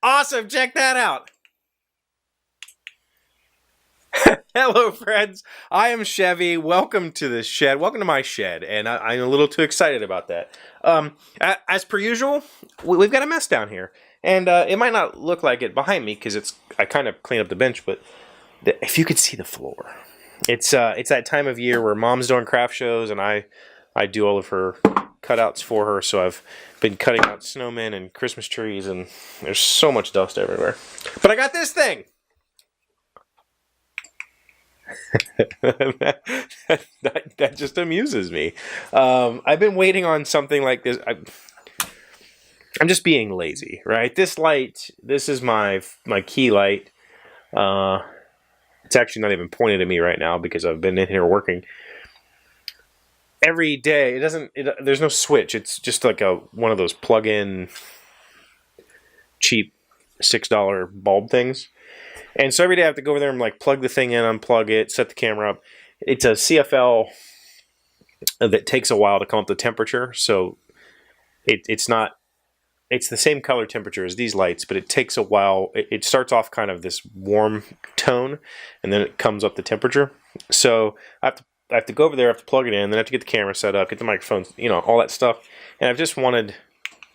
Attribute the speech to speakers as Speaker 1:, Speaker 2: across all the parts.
Speaker 1: Awesome, check that out. Hello, friends. I am Chevee. Welcome to the shed. Welcome to my shed, and I'm a little too excited about that. As per usual, we've got a mess down here, and it might not look like it behind me because I kind of cleaned up the bench, but if you could see the floor, it's that time of year where Mom's doing craft shows, and I do all of her cutouts for her. So I've been cutting out snowmen and Christmas trees, and there's so much dust everywhere. But I got this thing. that just amuses me. I've been waiting on something like this. I'm just being lazy, right? This light, this is my key light. It's actually not even pointed at me right now because I've been in here working every day. There's no switch. It's just like one of those plug-in cheap $6 bulb things. And so every day I have to go over there and like plug the thing in, unplug it, set the camera up. It's a CFL that takes a while to come up the temperature. So it's the same color temperature as these lights, but it takes a while. It starts off kind of this warm tone, and then it comes up the temperature. So I have to go over there, I have to plug it in, then I have to get the camera set up, get the microphones, all that stuff. And I've wanted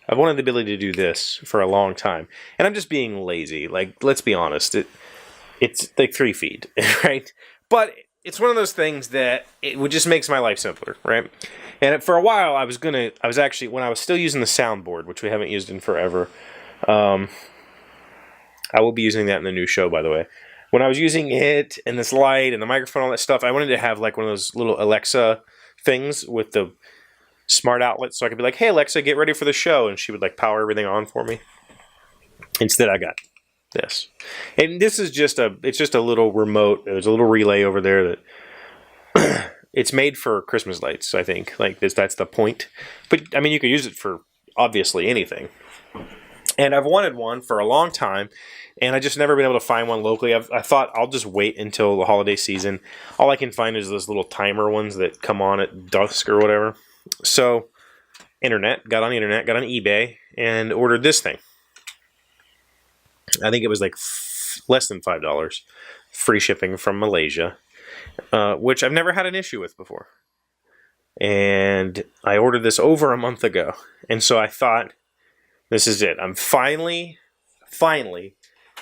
Speaker 1: the ability to do this for a long time. And I'm just being lazy. Like, let's be honest. It's like 3 feet, right? But it's one of those things that it just makes my life simpler, right? And for a while, I was actually, when I was still using the soundboard, which we haven't used in forever, I will be using that in the new show, by the way. When I was using it and this light and the microphone, all that stuff, I wanted to have like one of those little Alexa things with the smart outlet, so I could be like, "Hey Alexa, get ready for the show," and she would like power everything on for me. Instead, I got this, and this is just a little remote. There's a little relay over there that it's made for Christmas lights. I think that's the point. But I mean, you could use it for obviously anything. And I've wanted one for a long time, and I just never been able to find one locally. I thought I'll just wait until the holiday season. All I can find is those little timer ones that come on at dusk or whatever. So, got on the internet, got on eBay, and ordered this thing. I think it was like less than $5, free shipping from Malaysia, which I've never had an issue with before. And I ordered this over a month ago, and so I thought, this is it. I'm finally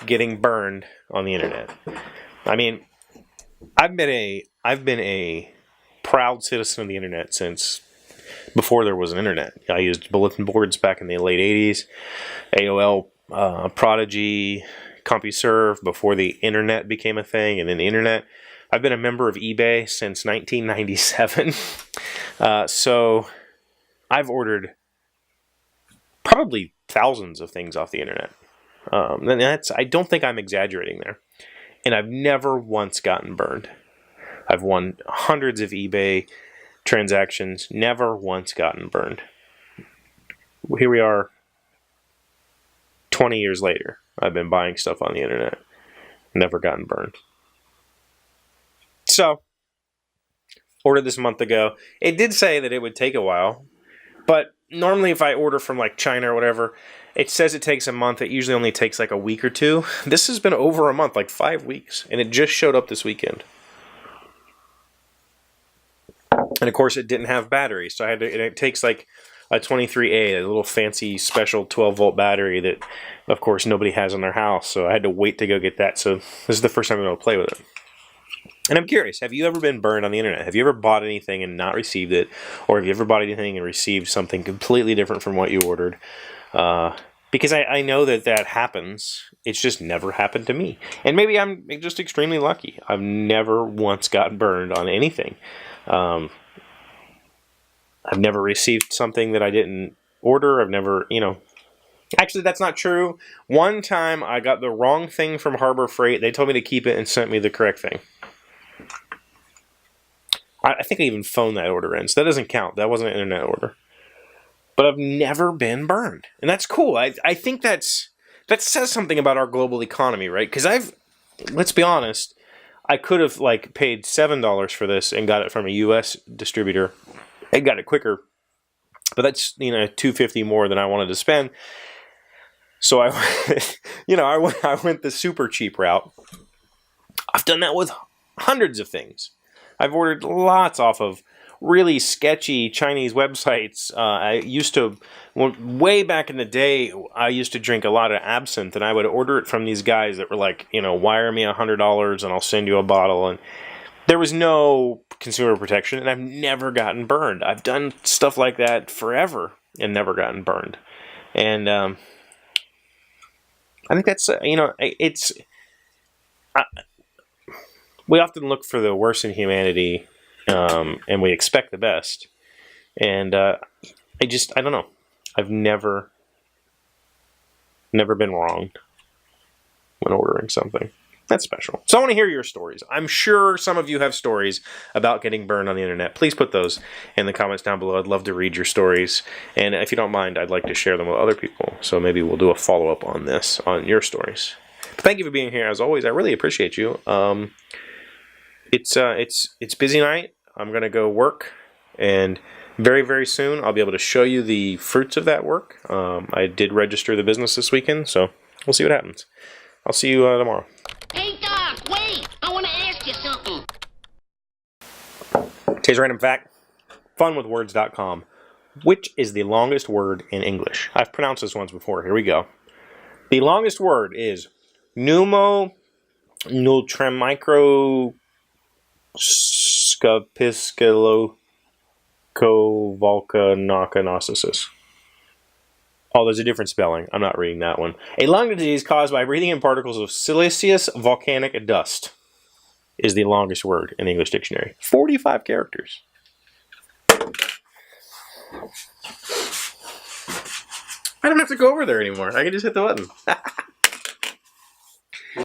Speaker 1: getting burned on the internet. I mean, I've been a proud citizen of the internet since before there was an internet. I used bulletin boards back in the late 80s, AOL, Prodigy, CompuServe before the internet became a thing, and then the internet. I've been a member of eBay since 1997. So I've ordered probably thousands of things off the internet. And I don't think I'm exaggerating there. And I've never once gotten burned. I've won hundreds of eBay transactions, never once gotten burned. Here we are 20 years later. I've been buying stuff on the internet, never gotten burned. So, ordered this a month ago. It did say that it would take a while, but normally if I order from like China or whatever, it says it takes a month. It usually only takes like a week or two. This has been over a month, like 5 weeks, and it just showed up this weekend. And of course, it didn't have batteries, so it takes like a 23A, a little fancy special 12-volt battery that, of course, nobody has in their house. So I had to wait to go get that. So this is the first time I'm going to play with it. And I'm curious, have you ever been burned on the internet? Have you ever bought anything and not received it? Or have you ever bought anything and received something completely different from what you ordered? Because I know that happens. It's just never happened to me. And maybe I'm just extremely lucky. I've never once gotten burned on anything. I've never received something that I didn't order. I've never, Actually, that's not true. One time I got the wrong thing from Harbor Freight. They told me to keep it and sent me the correct thing. I think I even phoned that order in, so that doesn't count. That wasn't an internet order. but I've never been burned. And that's cool. I think that says something about our global economy, right? Because let's be honest, I could have like paid $7 for this and got it from a U.S. distributor and got it quicker. But that's, $2.50 more than I wanted to spend. So I went the super cheap route. I've done that with hundreds of things. I've ordered lots off of really sketchy Chinese websites. I used to, way back in the day, I used to drink a lot of absinthe, and I would order it from these guys that were like, wire me $100 and I'll send you a bottle. And there was no consumer protection, and I've never gotten burned. I've done stuff like that forever and never gotten burned. And I think that's, we often look for the worst in humanity, and we expect the best. And I don't know. I've never been wronged when ordering something. That's special. So I want to hear your stories. I'm sure some of you have stories about getting burned on the internet. Please put those in the comments down below. I'd love to read your stories. And if you don't mind, I'd like to share them with other people. So maybe we'll do a follow-up on this, on your stories. But thank you for being here, as always. I really appreciate you. It's busy night. I'm going to go work. And very, very soon, I'll be able to show you the fruits of that work. I did register the business this weekend, so we'll see what happens. I'll see you tomorrow.
Speaker 2: Hey, Doc, wait! I want to ask you something.
Speaker 1: Today's random fact, funwithwords.com. Which is the longest word in English? I've pronounced this once before. Here we go. The longest word is pneumomicroscopiscalovolcanocanosis. Oh, there's a different spelling. I'm not reading that one. A lung disease caused by breathing in particles of siliceous volcanic dust is the longest word in the English dictionary. 45 characters. I don't have to go over there anymore. I can just hit the button.